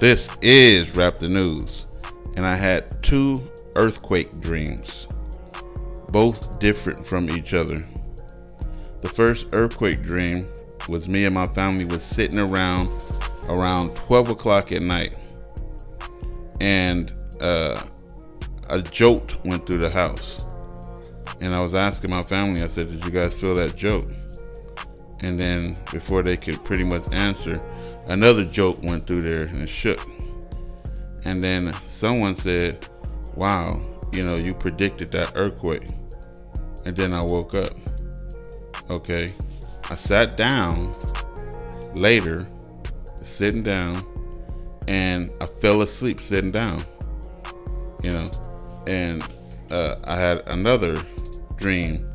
this is Rap the News, and I had 2 earthquake dreams, both different from each other. The first earthquake dream was me and my family was sitting around 12 o'clock at night, and a jolt went through the house. And I was asking my family, I said, did you guys feel that jolt? And then before they could pretty much answer, another jolt went through there and it shook. And then someone said, wow, you predicted that earthquake. And then I woke up. Okay. I sat down later, sitting down, and I fell asleep sitting down. And I had another dream.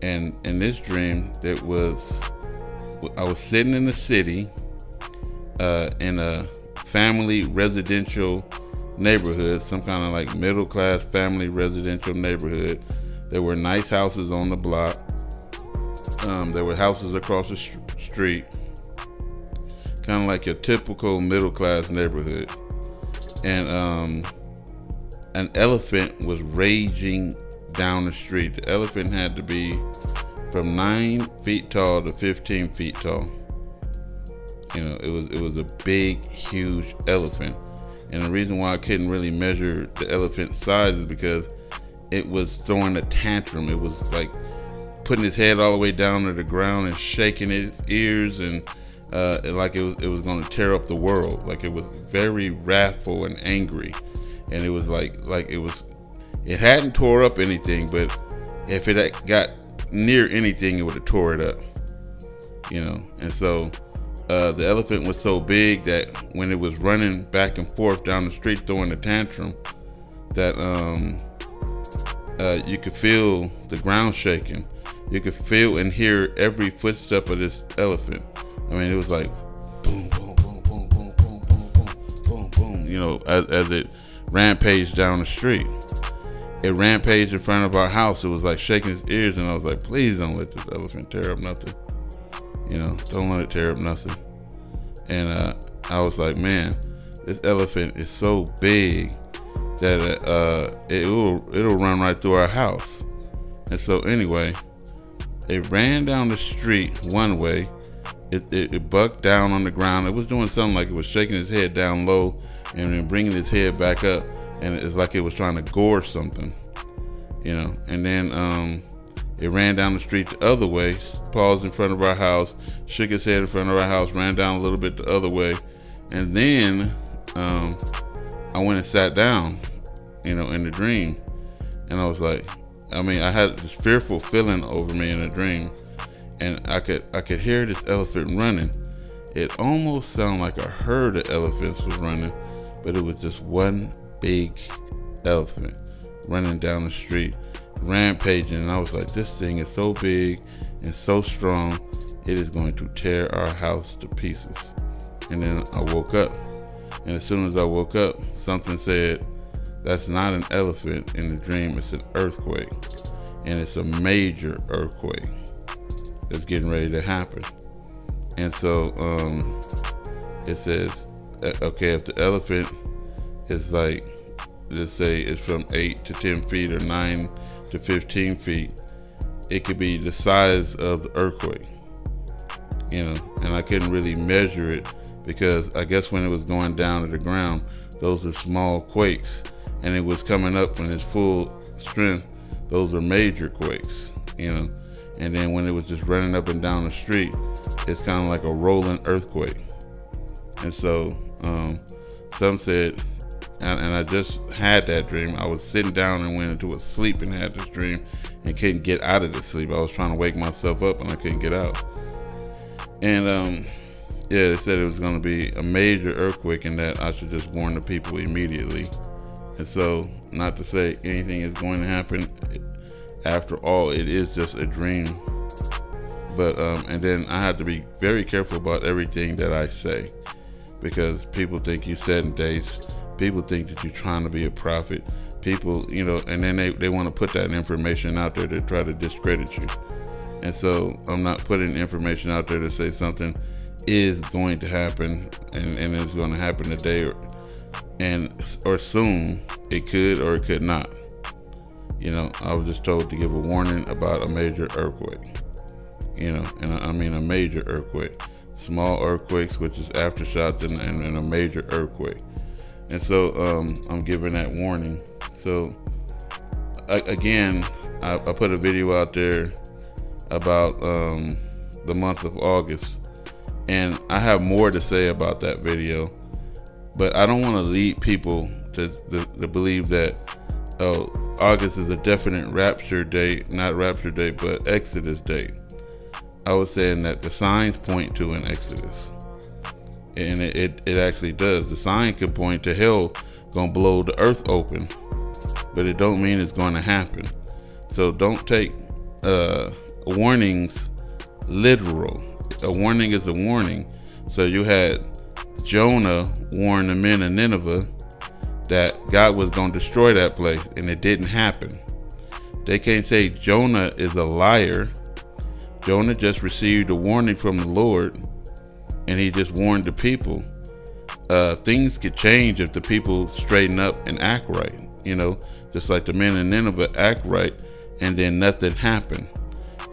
And in this dream, I was sitting in the city, in a family residential neighborhood, some kind of like middle class family residential neighborhood. There were nice houses on the block. There were houses across the street, kind of like your typical middle class neighborhood. And an elephant was raging down the street. The elephant had to be from 9 feet tall to 15 feet tall. It was a big, huge elephant. And the reason why I couldn't really measure the elephant's size is because it was throwing a tantrum. It was like putting his head all the way down to the ground and shaking his ears, and like it was going to tear up the world. Like it was very wrathful and angry. And it was like it hadn't tore up anything, but if it had got near anything, it would have tore it up. And so the elephant was so big that when it was running back and forth down the street throwing a tantrum, that you could feel the ground shaking. You could feel and hear every footstep of this elephant. I mean, it was like boom, boom, boom, boom, boom, boom, boom, boom, boom, boom. As it rampaged down the street. It rampaged in front of our house. It was like shaking his ears, and I was like, please don't let this elephant tear up nothing. Don't let it tear up nothing. And I was like, man, this elephant is so big that it'll run right through our house. And so anyway, it ran down the street one way. It bucked down on the ground. It was doing something like it was shaking his head down low and then bringing his head back up, and it's like it was trying to gore something, And then it ran down the street the other way, paused in front of our house, shook his head in front of our house, ran down a little bit the other way, and then I went and sat down, in the dream. And I was like, I had this fearful feeling over me in a dream, and I could hear this elephant running. It almost sounded like a herd of elephants was running, but it was just one big elephant running down the street, rampaging. And I was like, this thing is so big and so strong, it is going to tear our house to pieces. And then I woke up, and as soon as I woke up, something said, that's not an elephant in the dream, it's an earthquake. And it's a major earthquake that's getting ready to happen. And so it says, okay, if the elephant is like, let's say it's from 8 to 10 feet or 9 to 15 feet, it could be the size of the earthquake. And I couldn't really measure it because I guess when it was going down to the ground, those are small quakes, and it was coming up in its full strength, those are major quakes, And then when it was just running up and down the street, it's kind of like a rolling earthquake. And so some said, and I just had that dream. I was sitting down and went into a sleep and had this dream and couldn't get out of the sleep. I was trying to wake myself up and I couldn't get out. And they said it was going to be a major earthquake and that I should just warn the people immediately. And so, not to say anything is going to happen. After all, it is just a dream. But and then I have to be very careful about everything that I say, because people think you setting dates. People think that you're trying to be a prophet. People, and then they want to put that information out there to try to discredit you. And so I'm not putting information out there to say something is going to happen, and it's going to happen today or soon. It could or it could not. I was just told to give a warning about a major earthquake. And I mean a major earthquake. Small earthquakes, which is aftershocks, and a major earthquake. And so I'm giving that warning. So again, I put a video out there about the month of August, and I have more to say about that video, but I don't want to lead people to believe that August is a definite rapture date, not rapture date, but Exodus date. I was saying that the signs point to an Exodus, and it actually does. The sign can point to hell gonna blow the earth open, but it don't mean it's going to happen. So don't take warnings literal. A warning is a warning. So you had Jonah warn the men of Nineveh that God was going to destroy that place, and it didn't happen. They can't say Jonah is a liar. Jonah just received a warning from the Lord, and he just warned the people. Things could change if the people straighten up and act right. Just like the men in Nineveh act right, and then nothing happened.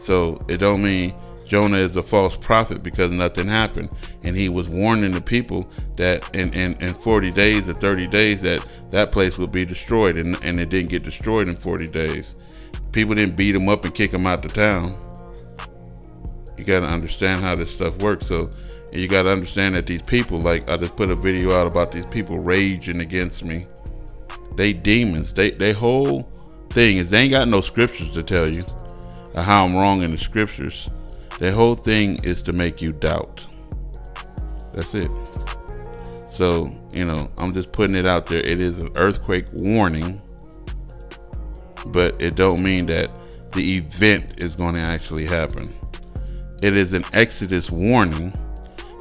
So it don't mean Jonah is a false prophet because nothing happened. And he was warning the people that in 40 days or 30 days that place would be destroyed, and it didn't get destroyed in 40 days. People didn't beat him up and kick him out of town. You got to understand how this stuff works. So you got to understand that these people, like I just put a video out about these people raging against me. They demons. They whole thing is they ain't got no scriptures to tell you how I'm wrong in the scriptures. Their whole thing is to make you doubt. That's it. So, I'm just putting it out there. It is an earthquake warning, but it don't mean that the event is going to actually happen. It is an Exodus warning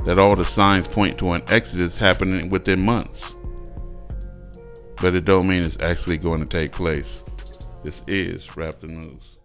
that all the signs point to an Exodus happening within months. But it don't mean it's actually going to take place. This is Rap the News.